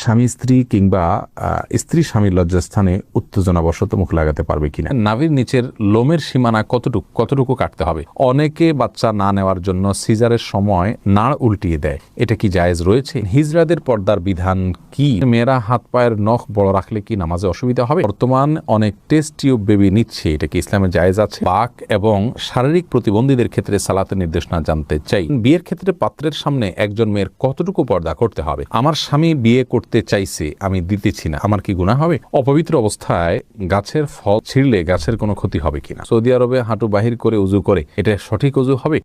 স্বামী স্ত্রী কিংবা স্ত্রী স্বামীর লজ্জাস্থানে উত্তেজনাবশত মুখ লাগাতে পারবে কিনা, নাভির নিচের লোমের সীমানা কতটুকু কাটতে হবে। অনেকে বাচ্চা না নেওয়ার জন্য সিজারের সময় নাড় উল্টিয়ে দেয়, এটা কি জায়েজ রয়েছে? হিজড়াদের পর্দার বিধান কি? মেয়েরা হাত পায়ের নখ বড় রাখলে কি নামাজে অসুবিধা হবে? বর্তমান অনেক টেস্ট টিউব বেবি নিচ্ছে, এটা কি ইসলামে জায়েজ আছে? পাক এবং শারীরিক প্রতিবন্ধীদের ক্ষেত্রে সালাতের নির্দেশনা জানতে চাই। বিয়ের ক্ষেত্রে পাত্রের সামনে একজন মেয়ের কতটুকু পর্দা করতে হবে? আমার স্বামী বিয়ে করতে চাইছে, আমি দিতেছি না, আমার কি গুনাহ হবে? অপবিত্র অবস্থায় গাছের ফল ছিঁড়লে গাছের কোনো ক্ষতি হবে কিনা? সৌদি আরবে হাঁটু বাহির করে উজু করে, এটা সঠিক উজু হবে?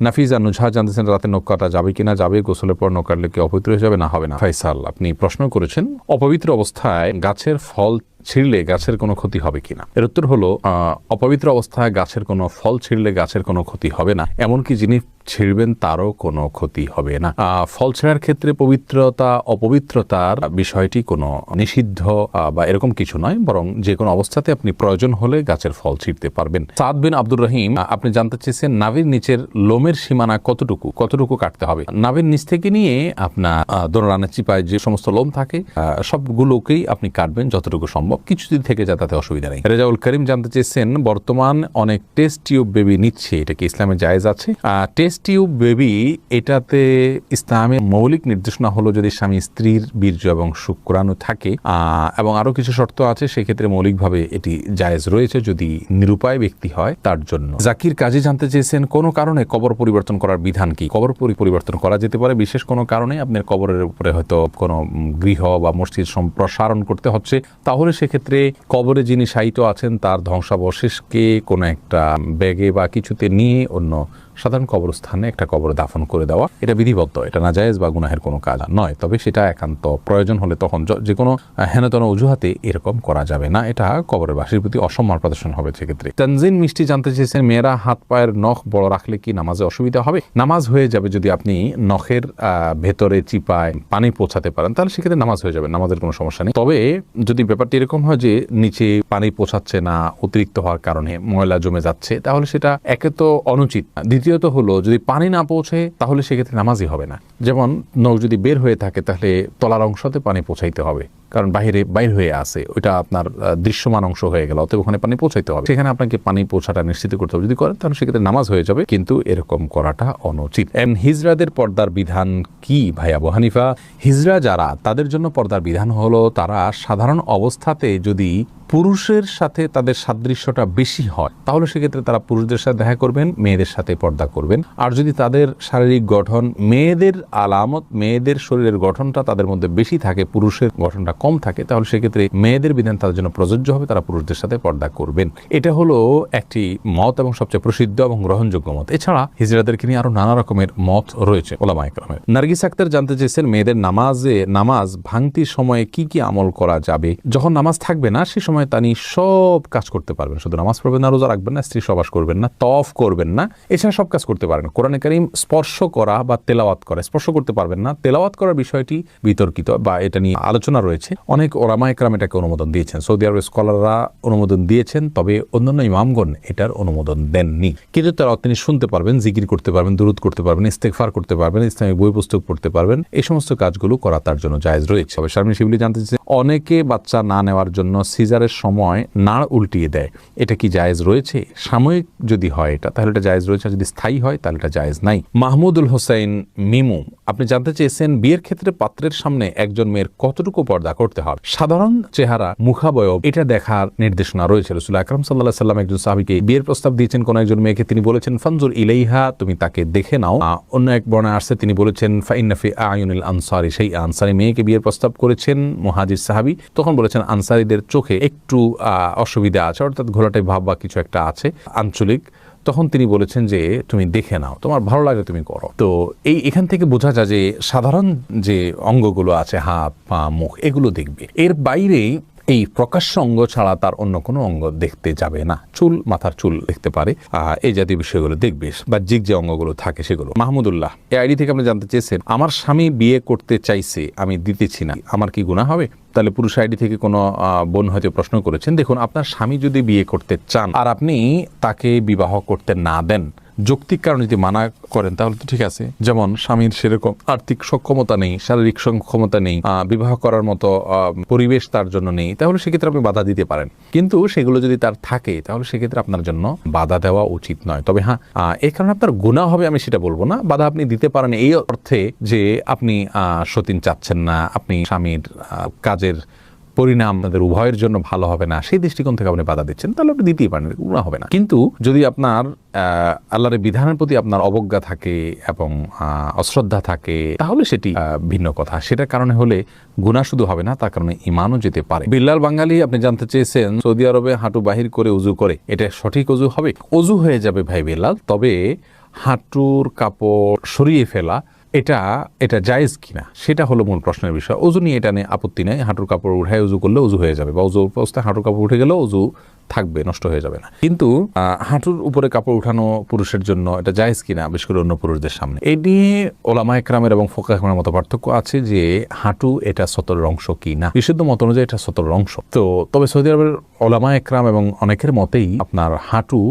নাফিজা নুজহা জানতেছেন রাতে নখ কাটা যাবে কিনা, যাবে। গোসলের পর নখ কাটলে কি অপবিত্র হয়ে যাবে না হবে না? ফাইসাল, আপনি প্রশ্ন করেছেন অপবিত্র অবস্থায় গাছের ফল ছিঁড়লে গাছের কোনো ক্ষতি হবে কিনা। এর উত্তর হলো অপবিত্র অবস্থায় গাছের কোনো ফল ছিঁড়লে গাছের কোনো ক্ষতি হবে না, এমনকি যিনি ছিঁড়বেন তারও কোনো ক্ষতি হবে না। ফল ছেঁড়ার ক্ষেত্রে পবিত্রতা অপবিত্রতার বিষয়টি কোনো নিষিদ্ধ বা এরকম কিছু নয়, বরং যে কোনো অবস্থাতে আপনি প্রয়োজন হলে গাছের ফল ছিঁড়তে পারবেন। সাদ বিন আব্দুর রহিম, আপনি জানতে চেয়েছেন নাভির নিচের লোমের সীমানা কতটুকু কাটতে হবে। নাভির নিচ থেকে নিয়ে আপনার দোনরানের চিপায় যে সমস্ত লোম থাকে সবগুলোকেই আপনি কাটবেন যতটুকু সম্ভব, কিছু যদি থেকে যায় তাতে অসুবিধা নেই। রেজাউল করিম জানতে চেয়েছেন বর্তমান অনেক টেস্ট টিউব বেবি নিচ্ছে, এটা কি ইসলামে জায়েজ আছে? টেস্ট টিউব বেবি, এটাতে ইসলামের মৌলিক নির্দেশনা হলো যদি স্বামী স্ত্রীর বীর্য এবং শুক্রাণু থাকে এবং আরো কিছু শর্ত আছে, সেক্ষেত্রে মৌলিকভাবে এটি জায়েজ রয়েছে যদি নিরুপায় ব্যক্তি হয় তার জন্য। জাকির কাজী জানতে চেয়েছেন কোনো কারণে কবর পরিবর্তন করার বিধান কি? কবর পরিবর্তন করা যেতে পারে বিশেষ কোনো কারণে, আপনার কবরের উপরে হয়তো কোনো গৃহ বা মসজিদ সম্প্রসারণ করতে হচ্ছে, তাহলে সেক্ষেত্রে কবরে যিনি শায়িত আছেন তার ধ্বংসাবশেষকে কোনো একটা ব্যাগে বা কিছুতে নিয়ে অন্য সাধারণ কবরস্থানে একটা কবরে দাফন করে দেওয়া, এটা বিধিবদ্ধ, এটা নাজায়েজ বা গুনাহের কোনো কাজ নয়। তবে সেটা একান্ত প্রয়োজন হলে তখন যে কোনো হেনতন অজুহাতে এরকম করা যাবে না, এটা কবরের বাসীর প্রতি অসম্মান প্রদর্শন হবে সেক্ষেত্রে। তানজিন মিষ্টি জানতে চেয়েছেন মেয়েরা হাত পায়ের নখ বড় রাখলে কি নামাজে অসুবিধা হবে? নামাজ হয়ে যাবে যদি আপনি নখের ভেতরে চিপায় পানি পৌঁছাতে পারেন, তাহলে সেক্ষেত্রে নামাজ হয়ে যাবে, নামাজের কোনো সমস্যা নেই। তবে যদি ব্যাপারটি এরকম হয় যে নিচে পানি পৌঁছাচ্ছে না, অতিরিক্ত হওয়ার কারণে ময়লা জমে যাচ্ছে, তাহলে সেটা একে তো অনুচিত, দ্বিতীয়ত হলো যদি পানি না পৌঁছে তাহলে সেক্ষেত্রে নামাজই হবে না। যেমন নখ যদি বের হয়ে থাকে তাহলে তলার অংশতে পানি পৌঁছাইতে হবে, কারণ বাইর হয়ে আসে, ওইটা আপনার দৃশ্যমান অংশ হয়ে গেল, অতএব ওখানে পানি পৌঁছাইতে হবে, সেখানে আপনাকে পানি পৌঁছাটা নিশ্চিত করতে হবে। যদি করেন তাহলে সেক্ষেত্রে নামাজ হয়ে যাবে, কিন্তু এরকম করাটা অনুচিত। হিজড়াদের পর্দার বিধান কি ভাই আবু হানিফা? হিজড়া যারা, তাদের জন্য পর্দার বিধান হলো তারা সাধারণ অবস্থাতে যদি পুরুষের সাথে তাদের সাদৃশ্যটা বেশি হয় তাহলে সেক্ষেত্রে তারা পুরুষদের সাথে দেখা করবেন, মেয়েদের সাথে পর্দা করবেন। আর যদি তাদের শারীরিক গঠন মেয়েদের আলামত, মেয়েদের শরীরের গঠনটা তাদের মধ্যে বেশি থাকে, পুরুষের গঠনটা কম থাকে, তাহলে সেক্ষেত্রে মেয়েদের বিধান তাদের জন্য প্রযোজ্য হবে, তারা পুরুষদের সাথে পর্দা করবেন। এটা হলো একটি মত এবং সবচেয়ে প্রসিদ্ধ এবং গ্রহণযোগ্য মত। এছাড়া হিজড়াদেরকে নিয়ে আরো নানা রকমের মত রয়েছে ওলামায়ে কেরামের। নার্গিস আক্তার জানতে চেয়েছেন মেয়েদের নামাজ ভাঙতির সময়ে কি কি আমল করা যাবে? যখন নামাজ থাকবে না সে সময় তানি সব কাজ করতে পারবেন, শুধু নামাজ পড়বেন না, রোজা রাখবেন না, স্ত্রী সহবাস করবেন না, তওয়াফ করবেন না, এছাড়া সব কাজ করতে পারেন। কোরআনে কারীম স্পর্শ করা বা তেলাওয়াত করা, স্পর্শ করতে পারবেন না, তেলাওয়াত করার বিষয়টি বিতর্কিত বা এটা নিয়ে আলোচনা রয়েছে, অনেক ওলামায়ে কেরাম এটাকে অনুমোদন দিয়েছেন, সৌদি আরবের স্কলাররা অনুমোদন দিয়েছেন, তবে অন্যান্য ইমামগণ এটার অনুমোদন দেননি। কিন্তু তারা তিনি শুনতে পারবেন, জিকির করতে পারবেন, দুরূদ করতে পারবেন, ইস্তেগফার করতে পারবেন, ইসলামিক বই পুস্তক পড়তে পারবেন, এই সমস্ত কাজগুলো করা তার জন্য জায়েজ রয়েছে। তবে শারমিন শিবলি জানতে চেয়েছেন অনেকে বাচ্চা না নেওয়ার জন্য সিজারের সময় নাড় উল্টিয়ে দেয়, এটা কি জায়েজ রয়েছে? সাময়িক যদি হয় এটা তাহলে এটা জায়েজ রয়েছে, যদি স্থায়ী হয় তাহলে এটা জায়েজ নাই। মাহমুদুল হোসেন মিমু, আপনি জানতে চেয়েছেন বিয়ের ক্ষেত্রে পাত্রের সামনে একজন মেয়ের কতটুকু পর্দা করতে হবে? সাধারণ চেহারা, মুখাবয়ব, এটা দেখার নির্দেশনা রয়েছে। রাসূল আকরাম সাল্লাল্লাহু আলাইহি সাল্লাম একজন সাহাবীকে বিয়ের প্রস্তাব দিয়েছেন কোন একজন মেয়েকে, তিনি বলেছেন ফানজুর ইলাইহা, তুমি তাকে দেখে নাও। অন্য এক বর্ণনায় আসছে তিনি বলেছেন ফাইন্না ফি আয়ুনিল আনসারি সেই আনসারি মেয়েকে বিয়ের প্রস্তাব করেছেন মুহাজির সাহাবী, তখন বলেছেন আনসারীদের চোখে একটু অসুবিধা আছে, অর্থাৎ ঘোলাটে ভাব বা কিছু একটা আছে আঞ্চলিক, তখন তিনি বলেছেন যে তুমি দেখে নাও, তোমার ভালো লাগে তুমি করো। তো এখান থেকে বোঝা যায় যে সাধারণ যে অঙ্গগুলো আছে, হাত পা মুখ, এগুলো দেখবে, এর বাইরে এই প্রকাশ্য অঙ্গ ছাড়া তার অন্য কোনো অঙ্গ দেখতে যাবে না। চুল, মাথার চুল দেখতে পারে, এই জাতীয় বিষয়গুলো দেখবে, বাহ্যিক যে অঙ্গগুলো থাকে সেগুলো। মাহমুদুল্লাহ এই আইডি থেকে আপনি জানতে চেয়েছেন আমার স্বামী বিয়ে করতে চাইছে, আমি দিতেছি না, আমার কি গুনাহ হবে? তাহলে পুরুষ আইডি থেকে কোনো বোন হয়তো প্রশ্ন করেছেন। দেখুন, আপনার স্বামী যদি বিয়ে করতে চান আর আপনি তাকে বিবাহ করতে না দেন, যৌক্তিক কারণে যদি মানা করেন তাহলে তো ঠিক আছে। যেমন স্বামীর সেরকম আর্থিক সক্ষমতা নেই, শারীরিক সক্ষমতা নেই, বিবাহ করার মতো পরিবেশ তার জন্য নেই, তাহলে সেক্ষেত্রে আপনি বাধা দিতে পারেন। কিন্তু সেগুলো যদি তার থাকে তাহলে সেক্ষেত্রে আপনার জন্য বাধা দেওয়া উচিত নয়। তবে হ্যাঁ, এই কারণে আপনার গুনাহ হবে আমি সেটা বলবো না। বাধা আপনি দিতে পারেন এই অর্থে যে আপনি সতীন চাচ্ছেন না, আপনি স্বামীর কাজের পরিণাম আপনাদের উভয়ের জন্য ভালো হবে না, সেই দৃষ্টিকোণ থেকে আপনি বাধা দিচ্ছেন, তাহলে আপনি দিতেই পারেন, গুনাহ হবে না। কিন্তু যদি আপনার আল্লাহর বিধানের প্রতি আপনার অবজ্ঞা থাকে এবং অশ্রদ্ধা থাকে তাহলে সেটি ভিন্ন কথা। সেটার কারণে হলে গুনাহ শুধু হবে না, তার কারণে ঈমানও যেতে পারে। বিল্লাল বাঙালি আপনি জানতে চেয়েছেন সৌদি আরবে হাঁটু বাহির করে উজু করে এটা সঠিক অজু হবে? অজু হয়ে যাবে ভাই বিল্লাল, তবে হাঁটুর কাপড় সরিয়ে ফেলা এটা জায়েজ কিনা সেটা হলো মূল প্রশ্নের বিষয়। অজু নিয়ে এটা নিয়ে আপত্তি নেই, হাঁটুর কাপড় উঠায় উজু করলে উজু হয়ে যাবে, বা উজু অবস্থায় হাঁটুর কাপড় উঠে গেলেও উজু থাকবে, নষ্ট হয়ে যাবে না। কিন্তু হাঁটুর উপরে কাপড় উঠানো পুরুষের জন্য এটা জায়েজ কিনা, বিশেষ করে অন্য পুরুষদের সামনে, এই নিয়ে ওলামা একরামের এবং ফোকা একরামের মতো পার্থক্য আছে যে হাঁটু এটা সতরের অংশ কি না। বিশুদ্ধ মত অনুযায়ী এটা সতরের অংশ। তো তবে সৌদি আরবের ওলামা একরাম এবং অনেকের মতেই আপনার হাঁটু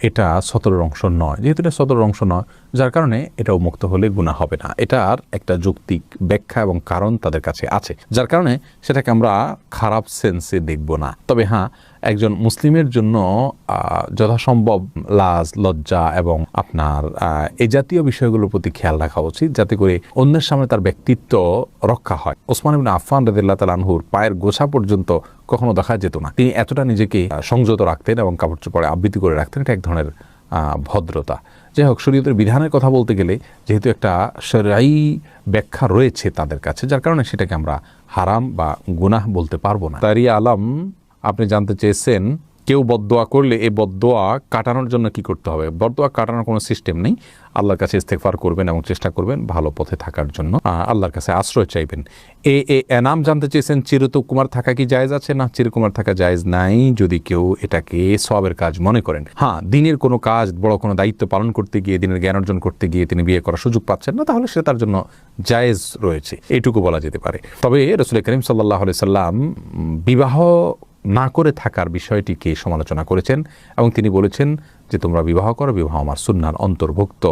এটা সতরের অংশ নয়। যেহেতু এটা সতরের অংশ নয়, যার কারণে এটা উন্মুক্ত হলে গুনাহ হবে না। এটার একটা যৌক্তিক ব্যাখ্যা এবং কারণ তাদের কাছে আছে, যার কারণে সেটাকে আমরা খারাপ সেন্সে দেখব না। তবে হ্যাঁ, একজন মুসলিমের জন্য যথাসম্ভব লাজ, লজ্জা এবং আপনার এই জাতীয় বিষয়গুলোর প্রতি খেয়াল রাখা উচিত, যাতে করে অন্যের সামনে তার ব্যক্তিত্ব রক্ষা হয়। ওসমান ইবনে আফফান রাদিয়াল্লাহু তাআলা আনহুর পায়ের গোছা পর্যন্ত কখনো দেখা যেত না। তিনি এতটা নিজেকে সংযত রাখতেন এবং কাপড় চোপড়ে আবৃত্তি করে রাখতেন। এটা এক ধরনের ভদ্রতা। যাই হোক, শরীয়তের বিধানের কথা বলতে গেলে যেহেতু একটা শরঈ ব্যাখ্যা রয়েছে তাদের কাছে, যার কারণে সেটাকে আমরা হারাম বা গুনাহ বলতে পারবো না। তারিয়া আলম আপনি জানতে চেয়েছেন কেউ বদদোয়া করলে এই বদদোয়া কাটানোর জন্য কি করতে হবে? বদদোয়া কাটানোর কোনো সিস্টেম নেই। আল্লাহর কাছে ইস্তেগফার করবেন এবং চেষ্টা করবেন ভালো পথে থাকার জন্য, আল্লাহর কাছে আশ্রয় চাইবেন। এনাম জানতে চেয়েছেন চিরকুমার থাকা কি জায়েজ আছে? না, চিরকুমার থাকা জায়েজ নাই যদি কেউ এটাকে সওয়াবের কাজ মনে করেন। হ্যাঁ, দিনের কোনো কাজ, বড় কোনো দায়িত্ব পালন করতে গিয়ে, দিনের জ্ঞান অর্জন করতে গিয়ে তিনি বিয়ে করার সুযোগ পাচ্ছেন না, তাহলে সে তার জন্য জায়েজ রয়েছে, এইটুকু বলা যেতে পারে। তবে রাসূল করিম সাল্লাল্লাহু আলাইহি সাল্লাম বিবাহ না করে থাকার বিষয়টিকে সমালোচনা করেছেন এবং তিনি বলেছেন যে তোমরা বিবাহ করো, বিবাহ আমার সুন্নাহর অন্তর্ভুক্ত।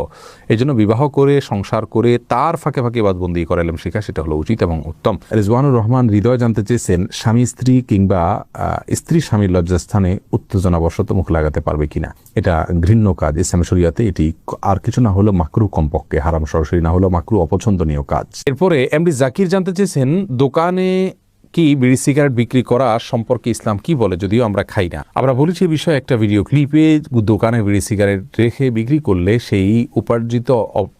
এই জন্য বিবাহ করে সংসার করে তার ফাঁকে ফাঁকে ইবাদতবন্দি করে ইলম শেখা, সেটা হলো উচিত এবং উত্তম। রিজওয়ানুর রহমান হৃদয় জানতে চেয়েছেন স্বামী স্ত্রী কিংবা স্ত্রী স্বামীর লজ্জাস্থানে উত্তেজনাবশত মুখ লাগাতে পারবে কিনা? এটা ঘৃণ্য কাজ ইসলামী শরীয়তে। এটি আর কিছু না হলেও মাকরুহ, কমপক্ষে হারাম সরাসরি না হলেও মাকরুহ, অপছন্দনীয় কাজ। এরপরে এমডি জাকির জানতে চেয়েছেন দোকানে কি বিড়ি সিগারেট বিক্রি করা সম্পর্কে ইসলাম কি বলে? যদিও আমরা খাই না, আমরা বলেছি এই বিষয়ে একটা ভিডিও ক্লিপে। দোকানে বিড়ি সিগারেট রেখে বিক্রি করলে সেই উপার্জিত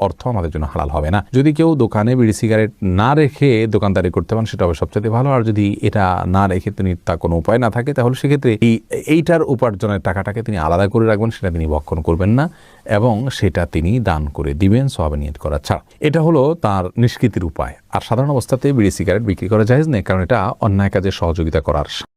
অর্থ আমাদের জন্য হালাল হবে না। যদি কেউ দোকানে বিড়ি সিগারেট না রেখে দোকানদারি করতে পারেন সেটা হবে সবচেয়ে ভালো। আর যদি এটা না রেখে তিনি তা কোনো উপায় না থাকে, তাহলে সেক্ষেত্রে এইটার উপার্জনের টাকাটাকে তিনি আলাদা করে রাখবেন, সেটা তিনি ভক্ষণ করবেন না এবং সেটা তিনি দান করে দিবেন সওয়াবে নিয়ত করা ছাড়া। এটা হলো তার নিষ্কৃতির উপায়। আর সাধারণ অবস্থাতে বিড়ি সিগারেট বিক্রি করা জায়েজ নেই, কারণ এটা অন্যায় কাজে সহযোগিতা করার